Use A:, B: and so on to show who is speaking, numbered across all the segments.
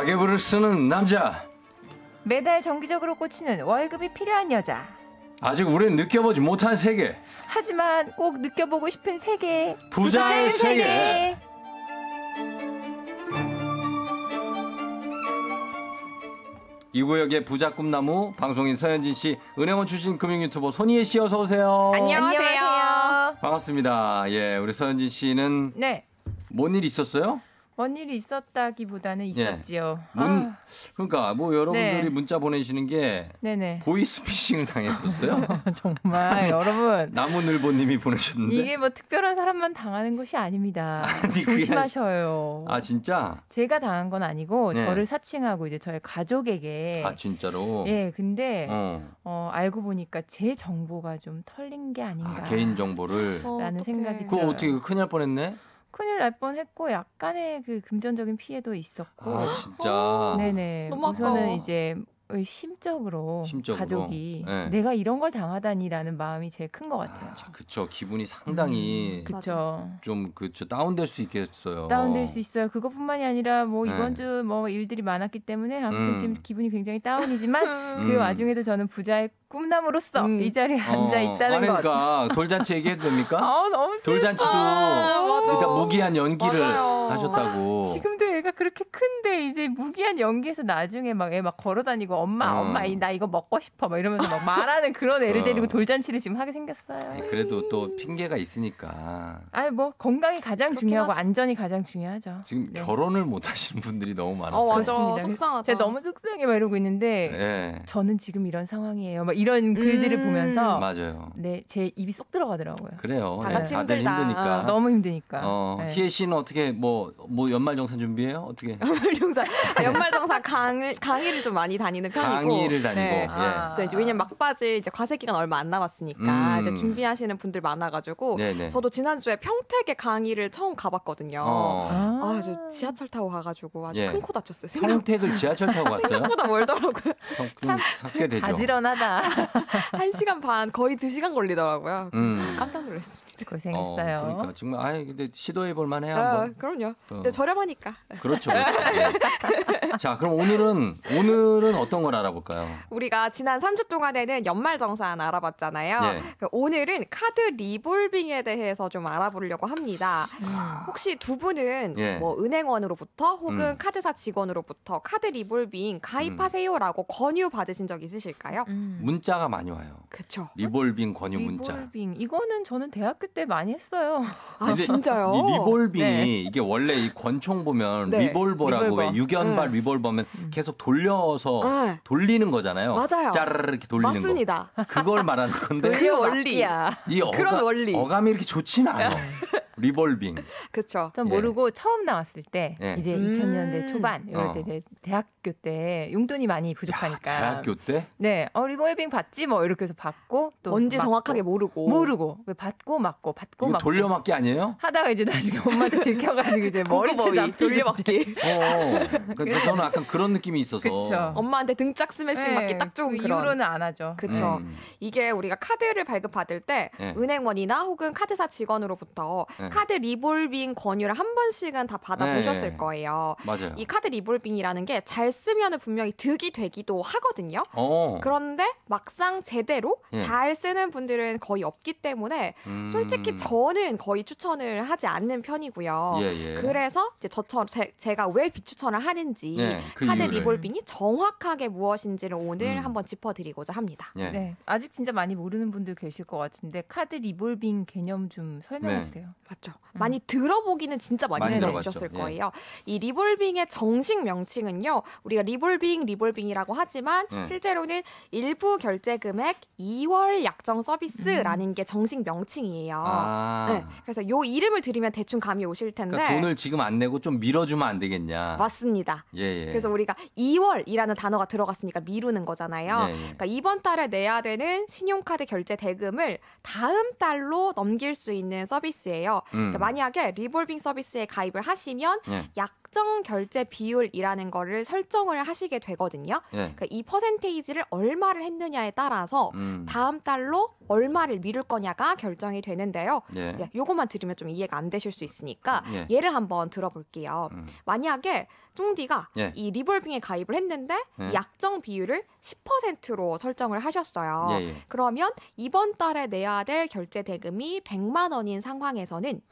A: 가계부를 쓰는 남자.
B: 매달 정기적으로 꽂히는 월급이 필요한 여자.
A: 아직 우린 느껴보지 못한 세계.
B: 하지만 꼭 느껴보고 싶은 세계.
A: 부자의 세계. 이 구역의 부자 꿈나무 방송인 서현진 씨, 은행원 출신 금융 유튜버 손희애 씨 어서 오세요.
C: 안녕하세요.
A: 반갑습니다. 예, 우리 서현진 씨는
B: 네.
A: 뭔 일 있었어요?
B: 뭔 일이 있었다기보다는 있었지요.
A: 그러니까 뭐 여러분들이
B: 네.
A: 문자 보내시는 게
B: 네네.
A: 보이스피싱을 당했었어요.
B: 정말 여러분.
A: 나무늘보님이 보내셨는데
B: 이게 뭐 특별한 사람만 당하는 것이 아닙니다.
A: 아니,
B: 조심하셔요.
A: 아 진짜?
B: 제가 당한 건 아니고
A: 네.
B: 저를 사칭하고 이제 저의 가족에게.
A: 아 진짜로?
B: 예, 근데 알고 보니까 제 정보가 좀 털린 게 아닌가.
A: 개인 정보를.
B: 라는 생각이
A: 그거
B: 들어요.
A: 어떻게 큰일 날 뻔했네?
B: 큰일 날 뻔했고 약간의 그 금전적인 피해도 있었고.
A: 아 진짜.
B: 네네.
C: 너무
B: 우선은
C: 아까워.
B: 이제 심적으로 가족이
A: 네.
B: 내가 이런 걸 당하다니라는 마음이 제일 큰 것 같아요.
A: 그쵸. 기분이 상당히
B: 그렇죠.
A: 좀 다운될 수 있겠어요.
B: 다운될 수 있어요. 그것뿐만이 아니라 뭐
A: 네.
B: 이번 주 뭐 일들이 많았기 때문에 아무튼 지금 기분이 굉장히 다운이지만 그 와중에도 저는 부자의 꿈나무로서 이 자리에 앉아 있다는 것.
A: 그러니까 돌잔치 얘기해도 됩니까?
B: 너무
A: 돌잔치도 일단 무기한 연기를 하셨다고.
B: 지금도 애가 그렇게 큰데 이제 무기한 연기에서 나중에 막 애 막 걸어다니고 엄마 나 이거 먹고 싶어 막 이러면서 막 말하는 그런 애를 데리고 돌잔치를 지금 하게 생겼어요.
A: 아니, 그래도 또 핑계가 있으니까.
B: 아니 뭐 건강이 가장 중요하고 안전이 가장 중요하죠.
A: 지금 결혼을 못 하시는 분들이 너무 많아서.
C: 맞아.
B: 그렇습니다.
C: 속상하다.
B: 제가 너무 속상해 막 이러고 있는데
A: 네.
B: 저는 지금 이런 상황이에요. 막 이런 글들을 보면서
A: 맞아요.
B: 네, 제 입이 쏙 들어가더라고요.
A: 그래요.
C: 다 같이
A: 다들
C: 힘들다.
A: 힘드니까.
B: 너무 힘드니까.
A: 네. 희애 씨는 어떻게 뭐 연말정산 준비해요? 어떻게?
C: 연말정산 강의를 좀 많이 다니는 편이고.
A: 강의를 다니고.
C: 네.
A: 예.
C: 이제 왜냐면 막바지 이제 과세 기간 얼마 안 남았으니까 이제 준비하시는 분들 많아가지고
A: 네네.
C: 저도 지난주에 평택의 강의를 처음 가봤거든요. 저 지하철 타고 가가지고 아주 큰 코 다쳤어요.
A: 평택을 지하철 타고 갔어요?
C: 생각보다 멀더라고요.
A: 좀 삭게 되죠.
B: 가지런하다.
C: 1시간 반 거의 2시간 걸리더라고요. 깜짝 놀랐습니다.
B: 고생했어요.
A: 그러니까 정말 근데 시도해 볼 만해요. 한번.
C: 그럼요. 근데 저렴하니까.
A: 그렇죠. 네. 자, 그럼 오늘은 어떤 걸 알아볼까요?
C: 우리가 지난 3주 동안에는 연말정산 알아봤잖아요.
A: 네.
C: 오늘은 카드 리볼빙에 대해서 좀 알아보려고 합니다. 혹시 두 분은 뭐 은행원으로부터 혹은 카드사 직원으로부터 카드 리볼빙 가입하세요라고 권유 받으신 적 있으실까요?
A: 문자가 많이 와요.
C: 그렇죠.
A: 리볼빙 권유 문자.
B: 리볼빙 이거는 저는 대학교 때 많이 했어요.
C: 아 진짜요?
A: 이 리볼빙이 이게 원래 이 권총 보면 리볼버라고 왜 유견발 리볼버면 계속 돌려서 돌리는 거잖아요.
C: 맞아요.
A: 짜르르 이렇게 돌리는
C: 맞습니다.
A: 거. 그걸 말하는 건데.
C: 그 원리야.
A: 그런
C: 원리.
A: 어감이 이렇게 좋지는 않아요. 리볼빙.
C: 그렇죠.
B: 전 모르고 처음 나왔을 때 이제 2000년대 초반 이럴 때 대학교 때 용돈이 많이 부족하니까.
A: 야, 대학교 때?
B: 네. 리볼빙 받지 뭐 이렇게 해서 받고 또
C: 뭔지
B: 맞고,
C: 정확하게 모르고
B: 받고 맞고 받고
A: 이거
B: 맞고
A: 돌려막기 아니에요?
B: 하다가 이제 나중에 엄마한테 들켜가지고 이제 머리채 잡히고
C: 돌려막기.
A: 그러니까 저는 약간 그런 느낌이 있어서.
B: 그쵸.
C: 엄마한테 등짝 스매싱 맞기 딱 좋은
B: 그
C: 그런.
B: 이후로는 안 하죠.
C: 그렇죠. 이게 우리가 카드를 발급받을 때 은행원이나 혹은 카드사 직원으로부터 카드 리볼빙 권유를 한 번씩은 다 받아보셨을 거예요.
A: 맞아요.
C: 이 카드 리볼빙이라는 게 잘 쓰면은 분명히 득이 되기도 하거든요. 그런데 막상 제대로 잘 쓰는 분들은 거의 없기 때문에 솔직히 저는 거의 추천을 하지 않는 편이고요. 그래서 이제 저처럼 제가 왜 비추천을 하는지 카드 리볼빙이 정확하게 무엇인지를 오늘 한번 짚어드리고자 합니다.
B: 네, 아직 진짜 많이 모르는 분들 계실 것 같은데 카드 리볼빙 개념 좀 설명해 주세요.
C: 맞죠. 많이 들어보기는 진짜 많이 들어보셨을 거예요. 이 리볼빙의 정식 명칭은요. 우리가 리볼빙이라고 하지만 실제로는 일부 결제 금액 2월 약정 서비스라는 게 정식 명칭이에요. 네, 그래서 이 이름을 들으면 대충 감이 오실 텐데
A: 그러니까 돈을 지금 안 내고 좀 밀어주면 안 되겠냐.
C: 맞습니다. 그래서 우리가 2월이라는 단어가 들어갔으니까 미루는 거잖아요. 그러니까 이번 달에 내야 되는 신용카드 결제 대금을 다음 달로 넘길 수 있는 서비스예요. 그러니까 만약에 리볼빙 서비스에 가입을 하시면 약 약정 결제 비율이라는 거를 설정을 하시게 되거든요. 그러니까 이 퍼센테이지를 얼마를 했느냐에 따라서 다음 달로 얼마를 미룰 거냐가 결정이 되는데요. 요것만 들으면 좀 이해가 안 되실 수 있으니까 예를 한번 들어볼게요. 만약에 쫑디가 이 리볼빙에 가입을 했는데 약정 비율을 10%로 설정을 하셨어요. 그러면 이번 달에 내야 될 결제 대금이 100만 원인 상황에서는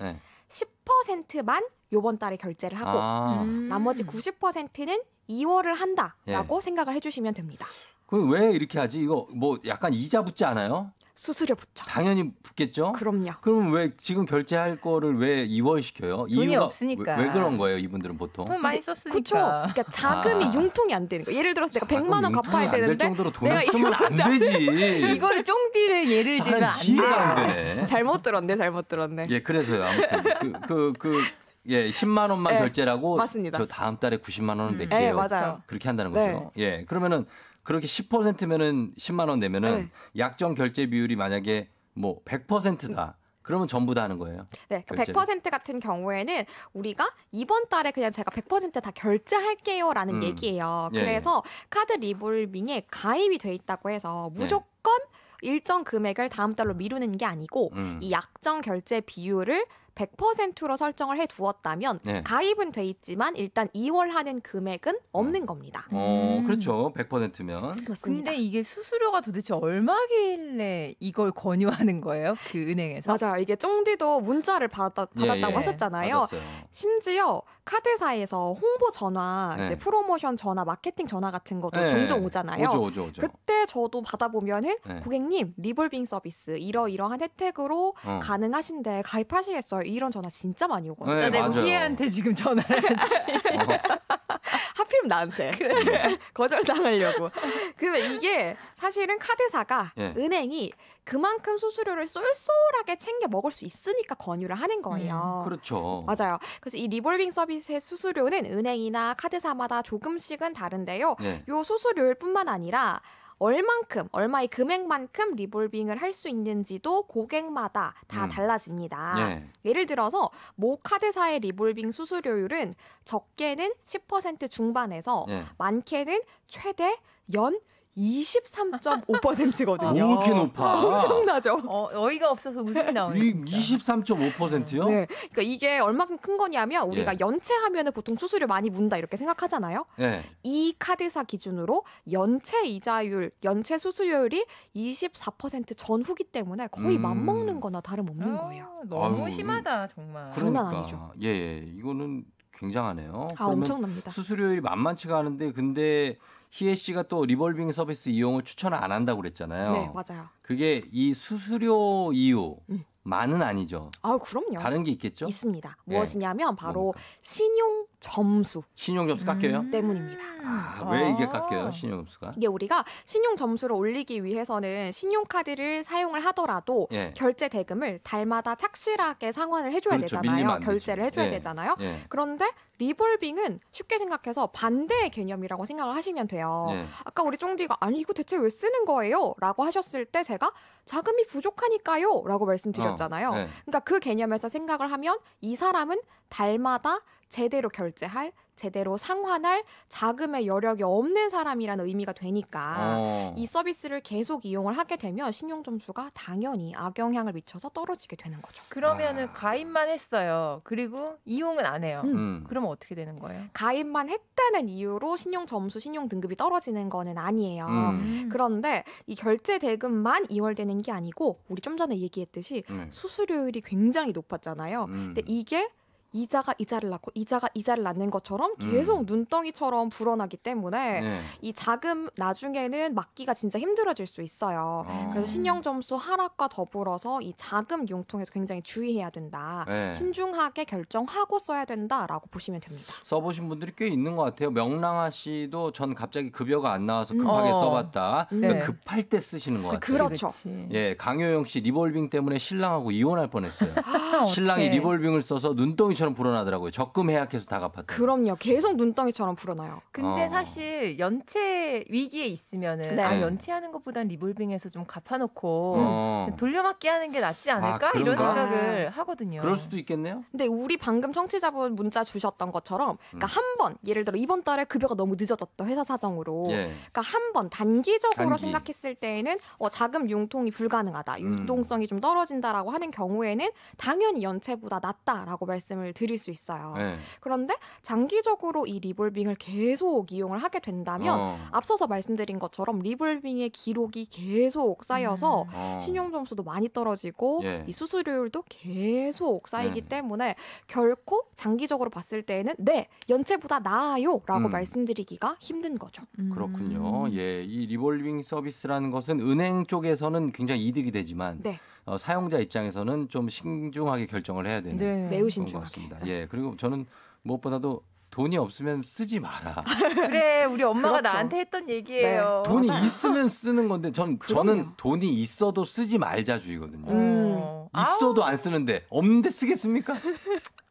C: 10%만 요번 달에 결제를 하고 나머지 90%는 2월을 한다라고 생각을 해주시면 됩니다.
A: 그럼 왜 이렇게 하지? 이거 뭐 약간 이자 붙지 않아요?
C: 수수료 붙죠.
A: 당연히 붙겠죠.
C: 그럼요.
A: 그럼 왜 지금 결제할 거를 왜 2월 시켜요?
B: 돈이
A: 이유가
B: 없으니까.
A: 왜 그런 거예요, 이분들은 보통?
B: 돈 많이 썼으니까.
C: 그렇죠. 그러니까 자금이 융통이 안 되는 거예요. 예를 들어서 내가 100만 원 갚아야 되는데
A: 안될 정도로 돈을 쓰면 안 되지.
B: 이거를 쫑디를 예를 들면 안
A: 돼.
C: 잘못 들었네.
A: 예, 그래서요. 아무튼 예, 10만 원만 결제라고
C: 맞습니다.
A: 저 다음 달에 90만 원은 낼게요.
C: 네, 맞아요.
A: 그렇게 한다는 거죠. 예. 그러면은 그렇게 10%면은 10만 원 내면은 약정 결제 비율이 만약에 뭐 100%다. 그러면 전부 다 하는 거예요.
C: 네, 그러니까 100% 같은 경우에는 우리가 이번 달에 그냥 제가 100% 다 결제할게요라는 얘기예요. 그래서 카드 리볼빙에 가입이 돼 있다고 해서 무조건 일정 금액을 다음 달로 미루는 게 아니고 이 약정 결제 비율을 100%로 설정을 해두었다면 가입은 돼 있지만 일단 2월 하는 금액은 없는 겁니다.
A: 그렇죠. 100%면.
C: 그렇습니다.
B: 근데 이게 수수료가 도대체 얼마길래 이걸 권유하는 거예요? 그 은행에서?
C: 맞아요. 이게 쫑디도 문자를 받았다고 하셨잖아요.
A: 받았어요.
C: 심지어 카드사에서 홍보 전화, 이제 프로모션 전화, 마케팅 전화 같은 것도 종종 오잖아요.
A: 오죠.
C: 그때 저도 받아보면은 고객님 리볼빙 서비스 이러이러한 혜택으로 가능하신데 가입하시겠어요? 이런 전화 진짜 많이 오거든요.
B: 네, 내가 우리한테 지금 전화를 하지.
C: 하필이면 나한테 거절당하려고. 그러면 이게 사실은 카드사가 은행이 그만큼 수수료를 쏠쏠하게 챙겨 먹을 수 있으니까 권유를 하는 거예요.
A: 그렇죠.
C: 맞아요. 그래서 이 리볼빙 서비스의 수수료는 은행이나 카드사마다 조금씩은 다른데요. 요 수수료일 뿐만 아니라 얼마의 금액만큼 리볼빙을 할 수 있는지도 고객마다 다 달라집니다. 예를 들어서 모 카드사의 리볼빙 수수료율은 적게는 10% 중반에서 많게는 최대 연 23.5%거든요.
A: 오, 이렇게 높아.
C: 엄청나죠.
B: 어이가 없어서 웃음이 나오네.
A: 23.5%요?
C: 네. 그러니까 이게 얼마큼 큰 거냐면 우리가 연체하면은 보통 수수료 많이 문다 이렇게 생각하잖아요. 이 카드사 기준으로 연체 이자율, 연체 수수료율이 24% 전후기 때문에 거의 맞먹는 거나 다름없는 거예요.
B: 너무 심하다, 정말.
C: 장난 아니죠.
A: 예, 이거는 굉장하네요.
C: 엄청납니다.
A: 수수료율이 만만치가 않은데 근데 희애 씨가 또 리볼빙 서비스 이용을 추천을 안 한다고 그랬잖아요.
C: 네, 맞아요.
A: 그게 이 수수료 이유만은 아니죠.
C: 그럼요.
A: 다른 게 있겠죠?
C: 있습니다. 무엇이냐면 바로 신용 점수.
A: 신용 점수 깎여요?
C: 때문입니다.
A: 왜 이게 깎여요? 신용 점수가?
C: 이게 우리가 신용 점수를 올리기 위해서는 신용카드를 사용을 하더라도 결제 대금을 달마다 착실하게 상환을 해줘야 되잖아요. 결제를 해줘야 되잖아요. 그런데 리볼빙은 쉽게 생각해서 반대의 개념이라고 생각을 하시면 돼요. 아까 우리 쫑디가 아니 이거 대체 왜 쓰는 거예요? 라고 하셨을 때 제가 자금이 부족하니까요 라고 말씀드렸잖아요. 그러니까 그 개념에서 생각을 하면 이 사람은 달마다 제대로 결제할, 제대로 상환할 자금의 여력이 없는 사람이라는 의미가 되니까 이 서비스를 계속 이용을 하게 되면 신용점수가 당연히 악영향을 미쳐서 떨어지게 되는 거죠.
B: 그러면은 가입만 했어요. 그리고 이용은 안 해요. 그러면 어떻게 되는 거예요?
C: 가입만 했다는 이유로 신용점수, 신용등급이 떨어지는 거는 아니에요. 그런데 이 결제 대금만 이월되는 게 아니고 우리 좀 전에 얘기했듯이 수수료율이 굉장히 높았잖아요. 근데 이게 이자가 이자를 낳고 이자가 이자를 낳는 것처럼 계속 눈덩이처럼 불어나기 때문에 이 자금 나중에는 막기가 진짜 힘들어질 수 있어요. 그래서 신용점수 하락과 더불어서 이 자금 융통에서 굉장히 주의해야 된다. 신중하게 결정하고 써야 된다라고 보시면 됩니다.
A: 써보신 분들이 꽤 있는 것 같아요. 명랑아 씨도 전 갑자기 급여가 안 나와서 급하게 써봤다. 그러니까 급할 때 쓰시는 것 같아요.
C: 그렇죠.
A: 예, 강효영 씨 리볼빙 때문에 신랑하고 이혼할 뻔했어요. 신랑이 리볼빙을 써서 눈덩이처럼 눈덩이처럼 불어나더라고요. 적금 해약해서 다 갚았다.
C: 그럼요. 계속 눈덩이처럼 불어나요.
B: 근데 사실 연체 위기에 있으면은 연체하는 것보단 리볼빙해서 좀 갚아놓고 돌려막기 하는 게 낫지 않을까 이런 생각을 하거든요.
A: 그럴 수도 있겠네요.
C: 근데 우리 방금 청취자분 문자 주셨던 것처럼 그러니까 한 번 예를 들어 이번 달에 급여가 너무 늦어졌다 회사 사정으로 그러니까 한 번 단기적으로 생각했을 때에는 자금 융통이 불가능하다. 유동성이 좀 떨어진다라고 하는 경우에는 당연히 연체보다 낫다라고 말씀을 드릴 수 있어요. 그런데 장기적으로 이 리볼빙을 계속 이용을 하게 된다면 앞서서 말씀드린 것처럼 리볼빙의 기록이 계속 쌓여서 신용 점수도 많이 떨어지고 이 수수료율도 계속 쌓이기 때문에 결코 장기적으로 봤을 때에는 연체보다 나아요라고 말씀드리기가 힘든 거죠.
A: 그렇군요. 예, 이 리볼빙 서비스라는 것은 은행 쪽에서는 굉장히 이득이 되지만 사용자 입장에서는 좀 신중하게 결정을 해야 되는
C: 매우 신중하게.
A: 것 같습니다. 예, 그리고 저는 무엇보다도 돈이 없으면 쓰지 마라.
B: 그래, 우리 엄마가 나한테 했던 얘기예요.
A: 돈이 있으면 쓰는 건데 저는 돈이 있어도 쓰지 말자주의거든요. 있어도 안 쓰는데 없는데 쓰겠습니까?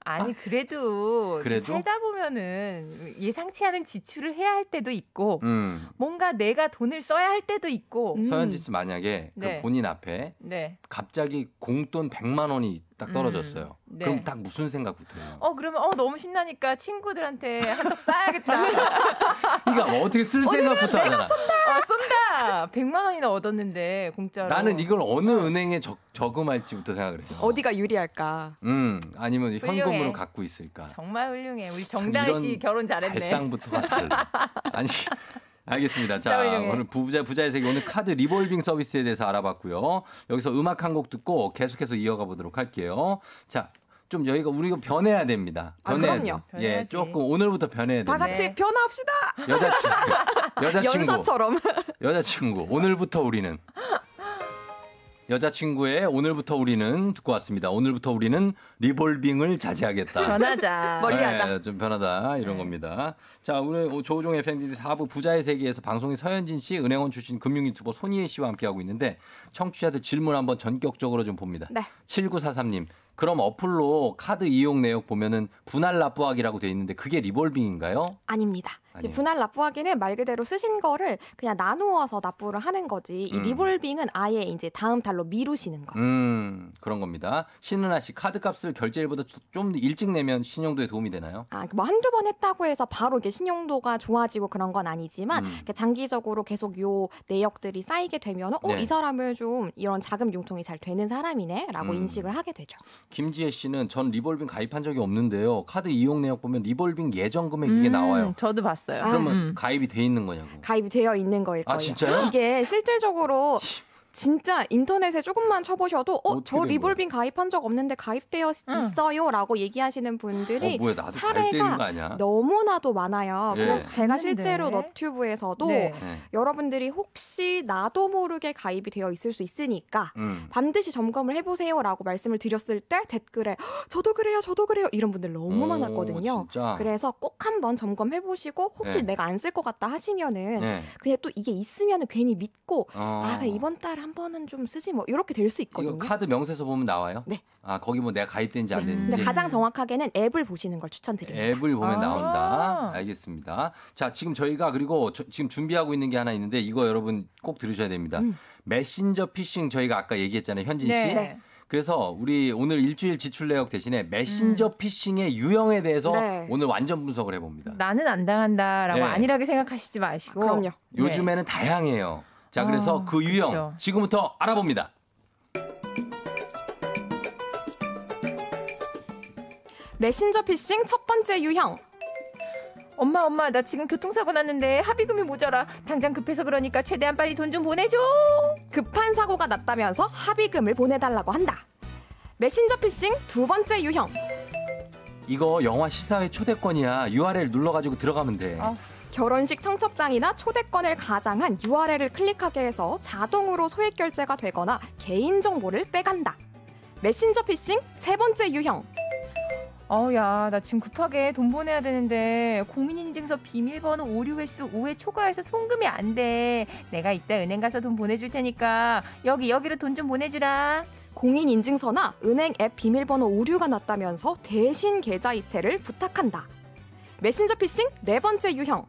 B: 아니 그래도 살다 보면은 예상치 않은 지출을 해야 할 때도 있고 뭔가 내가 돈을 써야 할 때도 있고
A: 서현지 씨 만약에 그 본인 앞에 갑자기 공돈 100만 원이 딱 떨어졌어요. 그럼 딱 무슨 생각부터 해요?
B: 그러면 너무 신나니까 친구들한테 한턱 쏴야겠다.
A: 그러니까 어떻게 쓸 생각부터 하잖아.
B: 쏜다. 100만 원이나 얻었는데 공짜로.
A: 나는 이걸 어느 은행에 저금할지부터 생각을 해요.
C: 어디가 유리할까?
A: 아니면
B: 훌륭해.
A: 현금으로 갖고 있을까?
B: 정말 훌륭해. 우리 정다은 씨 결혼 잘했네.
A: 발상부터가 달라. 아니. 알겠습니다. 자, 오늘 부자의 세계 오늘 카드 리볼빙 서비스에 대해서 알아봤고요. 여기서 음악 한 곡 듣고 계속해서 이어가 보도록 할게요. 자, 좀 우리가 변해야 됩니다.
C: 그럼요.
A: 예, 조금 오늘부터 변해야 됩니다.
C: 다 같이 변화합시다.
A: 여자친구.
C: 연사처럼.
A: 여자친구. 오늘부터 우리는. 여자친구의 오늘부터 우리는 듣고 왔습니다. 오늘부터 우리는 리볼빙을 자제하겠다.
B: 변하자.
C: 멀리하자.
A: 좀 변하다 이런 겁니다. 자, 오늘 조우종의 FM댕진 4부 부자의 세계에서 방송인 서현진 씨, 은행원 출신 금융 유튜버 손희애 씨와 함께하고 있는데 청취자들 질문 한번 전격적으로 좀 봅니다. 7943님. 그럼 어플로 카드 이용 내역 보면은 분할 납부하기라고 돼 있는데 그게 리볼빙인가요?
C: 아닙니다. 분할 납부하기는 말 그대로 쓰신 거를 그냥 나누어서 납부를 하는 거지. 이 리볼빙은 아예 이제 다음 달로 미루시는 거.
A: 그런 겁니다. 신은아 씨 카드값을 결제일보다 좀 일찍 내면 신용도에 도움이 되나요?
C: 뭐 한두 번 했다고 해서 바로 이게 신용도가 좋아지고 그런 건 아니지만 장기적으로 계속 요 내역들이 쌓이게 되면 이 사람은 좀 이런 자금 융통이 잘 되는 사람이네라고 인식을 하게 되죠.
A: 김지혜 씨는 전 리볼빙 가입한 적이 없는데요. 카드 이용 내역 보면 리볼빙 예정 금액 이게 나와요.
B: 저도 봤어요.
A: 그러면 가입이 돼 있는 거냐고.
C: 가입이 되어 있는 거일 거예요.
A: 진짜요?
C: 이게 실질적으로 진짜 인터넷에 조금만 쳐보셔도 저 리볼빙 가입한 적 없는데 가입되어 있어요 라고 얘기하시는 분들이
A: 뭐야, 나도
C: 사례가 너무나도 많아요. 그래서 제가 실제로 너튜브에서도 여러분들이 혹시 나도 모르게 가입이 되어 있을 수 있으니까 반드시 점검을 해보세요 라고 말씀을 드렸을 때 댓글에 저도 그래요 이런 분들 너무 많았거든요.
A: 진짜?
C: 그래서 꼭 한번 점검해보시고 혹시 내가 안 쓸 것 같다 하시면은 그냥 또 이게 있으면은 괜히 믿고 이번 달 한 번은 좀 쓰지 뭐 이렇게 될 수 있거든요.
A: 이거 카드 명세서 보면 나와요?
C: 네.
A: 거기 뭐 내가 가입된지 안 됐는지.
C: 근데 가장 정확하게는 앱을 보시는 걸 추천드립니다.
A: 앱을 보면 나온다. 알겠습니다. 자, 지금 저희가 그리고 지금 준비하고 있는 게 하나 있는데 이거 여러분 꼭 들으셔야 됩니다. 메신저 피싱 저희가 아까 얘기했잖아요. 현진 씨.
B: 네.
A: 그래서 우리 오늘 일주일 지출 내역 대신에 메신저 피싱의 유형에 대해서 오늘 완전 분석을 해봅니다.
B: 나는 안 당한다라고 안일하게 생각하시지 마시고.
C: 그럼요.
A: 요즘에는 다양해요. 자, 그래서 그 유형
B: 그렇죠.
A: 지금부터 알아봅니다.
C: 메신저 피싱 첫 번째 유형.
B: 엄마 나 지금 교통사고 났는데 합의금이 모자라. 당장 급해서 그러니까 최대한 빨리 돈 좀 보내줘.
C: 급한 사고가 났다면서 합의금을 보내달라고 한다. 메신저 피싱 두 번째 유형.
A: 이거 영화 시사회 초대권이야. URL 눌러가지고 들어가면 돼.
C: 결혼식 청첩장이나 초대권을 가장한 URL을 클릭하게 해서 자동으로 소액 결제가 되거나 개인정보를 빼간다. 메신저 피싱 세 번째 유형.
B: 야, 나 지금 급하게 돈 보내야 되는데 공인인증서 비밀번호 오류 횟수 5회 초과해서 송금이 안 돼. 내가 이따 은행 가서 돈 보내줄 테니까 여기로 돈 좀 보내주라.
C: 공인인증서나 은행 앱 비밀번호 오류가 났다면서 대신 계좌 이체를 부탁한다. 메신저 피싱 네 번째 유형.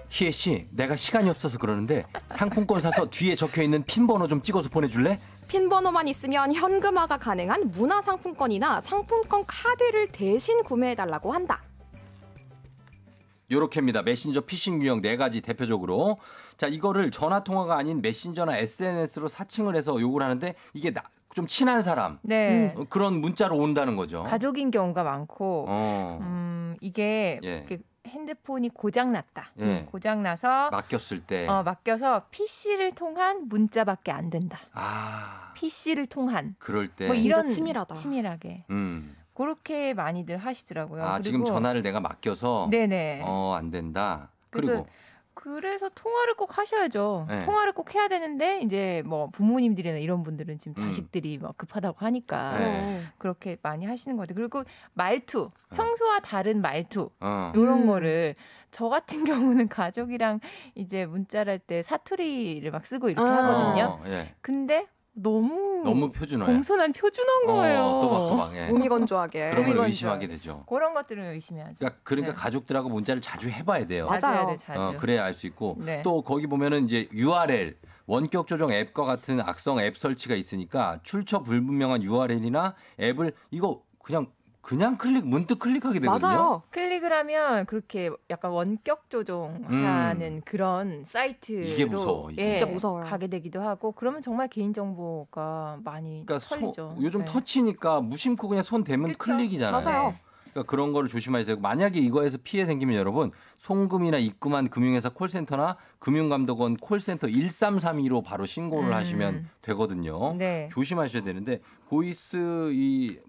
A: 희애 씨, 내가 시간이 없어서 그러는데 상품권 사서 뒤에 적혀있는 핀 번호 좀 찍어서 보내줄래?
C: 핀 번호만 있으면 현금화가 가능한 문화상품권이나 상품권 카드를 대신 구매해달라고 한다.
A: 요렇게입니다. 메신저 피싱 유형 4가지 대표적으로. 자, 이거를 전화통화가 아닌 메신저나 SNS로 사칭을 해서 요구를 하는데 이게 좀 친한 사람.
B: 네.
A: 그런 문자로 온다는 거죠.
B: 가족인 경우가 많고, 이게
A: 예.
B: 핸드폰이 고장났다.
A: 예.
B: 고장나서
A: 맡겼을 때.
B: 맡겨서 PC를 통한 문자밖에 안 된다.
A: 아.
B: PC를 통한.
A: 그럴 때.
B: 뭐 이런
C: 치밀하다.
B: 치밀하게. 그렇게 많이들 하시더라고요.
A: 아,
B: 그리고
A: 지금 전화를 내가 맡겨서
B: 네네.
A: 안 된다.
B: 그래서 통화를 꼭 하셔야죠.
A: 네.
B: 통화를 꼭 해야 되는데 이제 뭐 부모님들이나 이런 분들은 지금 자식들이 뭐 급하다고 하니까 그렇게 많이 하시는 것 같아요. 그리고 말투, 평소와 다른 말투 이런 거를 저 같은 경우는 가족이랑 이제 문자를 할 때 사투리를 막 쓰고 이렇게 하거든요.
A: 예.
B: 근데 너무
A: 표준어야.
B: 공손한 표준어인 거예요.
A: 또박또박. 예.
C: 몸이 건조하게.
A: 그런 걸 의심하게 되죠.
B: 그런 것들은 의심해야죠.
A: 그러니까
B: 네.
A: 가족들하고 문자를 자주 해봐야 돼요.
C: 맞아요.
B: 자주.
A: 그래야 알 수 있고.
B: 네.
A: 또 거기 보면은 이제 URL 원격 조정 앱과 같은 악성 앱 설치가 있으니까 출처 불분명한 URL이나 앱을 이거 그냥 문득 클릭하게 되거든요.
C: 맞아요.
B: 클릭을 하면 그렇게 약간 원격 조종하는 그런 사이트로
A: 이게 무서워. 이게.
C: 진짜 무서워요.
B: 가게 되기도 하고 그러면 정말 개인정보가 많이 털리죠.
A: 요즘
B: 네.
A: 터치니까 무심코 그냥 손 대면
B: 그쵸?
A: 클릭이잖아요.
C: 맞아요.
A: 그러니까 그런 거를 조심하셔야 되고 만약에 이거에서 피해 생기면 여러분 송금이나 입금한 금융회사 콜센터나 금융감독원 콜센터 1332로 바로 신고를 하시면 되거든요.
B: 네.
A: 조심하셔야 되는데 보이스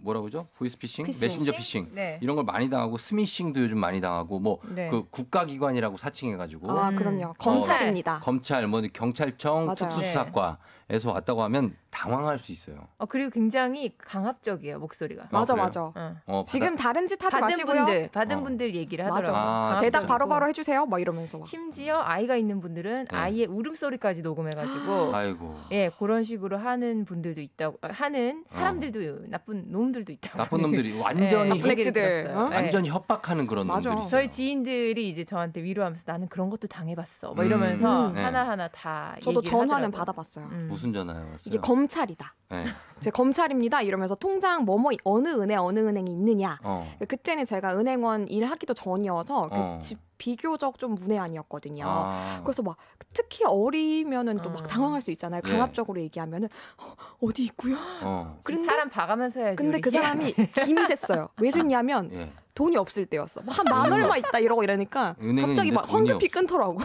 A: 뭐라고죠? 보이스 피싱?
C: 피싱.
A: 메신저 피싱
B: 네.
A: 이런 걸 많이 당하고 스미싱도 요즘 많이 당하고 뭐
B: 네.
A: 그 국가기관이라고 사칭해가지고
C: 아, 그럼요. 검찰입니다.
A: 검찰 뭐 경찰청
C: 맞아요.
A: 특수수사과에서 왔다고 하면 당황할 수 있어요.
B: 그리고 굉장히 강압적이에요 목소리가.
C: 맞아,
A: 그래요?
B: 응.
C: 지금 다른 짓 하지 마시고요.
B: 받은 분들 얘기를 하더라고요.
C: 맞아. 대답 바로바로 해주세요. 뭐 이러면서 막.
B: 심지어 아이가 있는 분들은 아이의 울음소리까지 녹음해가지고
A: 아이고.
B: 예 그런 식으로 하는 분들도 있다고 하는 사람들도 나쁜 놈들도 있다고.
A: 나쁜 놈들이 완전히
B: 네, 얘기를
C: 블랙스들.
B: 들었어요. 네.
A: 완전히 협박하는 그런
C: 맞아.
A: 놈들이 있어요.
B: 저희 지인들이 이제 저한테 위로하면서 나는 그런 것도 당해봤어. 뭐 이러면서
A: 네.
B: 하나하나 다
C: 저도
B: 얘기를
C: 전화는
B: 하더라고요.
C: 받아봤어요.
A: 무슨 전화요? 왔어요?
C: 이게 검찰이다.
A: 네.
C: 제 검찰입니다. 이러면서 통장 어느 은행이 있느냐. 그때는 제가 은행원 일하기도 전이어서 집 비교적 좀 문외한이었거든요. 그래서 막 특히 어리면은 또 막 당황할 수 있잖아요. 강압적으로 얘기하면은 어디 있고요.
B: 그런데 사람 봐가면서 해야지.
C: 근데 그 사람이 김이 샜어요. 왜 샜냐면 돈이 없을 때였어. 한 만 얼마 있다 이러니까 갑자기 막 황급히 끊더라고.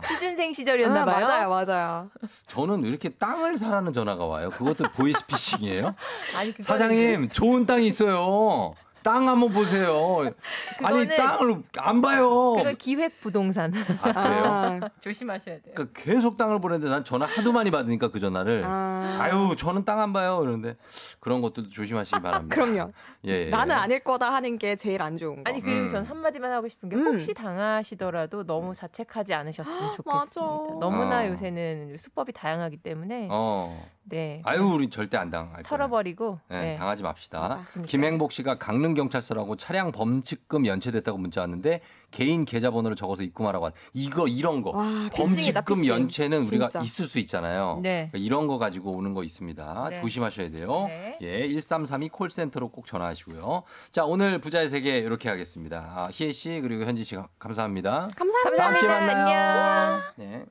B: 취준생 시절이었나 봐요.
C: 맞아요.
A: 저는 이렇게 땅을 사라는 전화가 와요. 그것도 보이스피싱이에요?
B: 아니,
A: 사장님 좋은 땅이 있어요. 땅 한번 보세요. 아니 땅을 안 봐요.
B: 그건 기획 부동산.
A: 그래요?
B: 조심하셔야 돼요.
A: 그러니까 계속 땅을 보는데 난 전화 하도 많이 받으니까 그 전화를 아유 저는 땅 안 봐요. 그런데 그런 것도 조심하시기 바랍니다.
C: 그럼요.
A: 예.
C: 나는 아닐 거다 하는 게 제일 안 좋은 거.
B: 아니 그리고 전 한마디만 하고 싶은 게 혹시 당하시더라도 너무 자책하지 않으셨으면 좋겠습니다.
C: 맞아.
B: 너무나 요새는 수법이 다양하기 때문에 네.
A: 아유 우리 절대 안 당할 거예요.
B: 털어버리고
A: 네, 당하지 맙시다.
C: 맞아.
A: 김행복 씨가 강릉경찰서라고 차량 범칙금 연체됐다고 문자 왔는데 개인 계좌번호를 적어서 입금하라고 이런 거
C: 와, 피싱이다,
A: 범칙금
C: 피싱.
A: 연체는 우리가
C: 진짜.
A: 있을 수 있잖아요.
B: 네.
A: 그러니까 이런 거 가지고 오는 거 있습니다.
B: 네.
A: 조심하셔야 돼요.
B: 네.
A: 예, 1332 콜센터로 꼭 전화하시고요. 자, 오늘 부자의 세계 이렇게 하겠습니다. 희애 씨 그리고 현지 씨 감사합니다.
C: 감사합니다.
A: 다음 주에 만나요.
B: 안녕.
A: 네.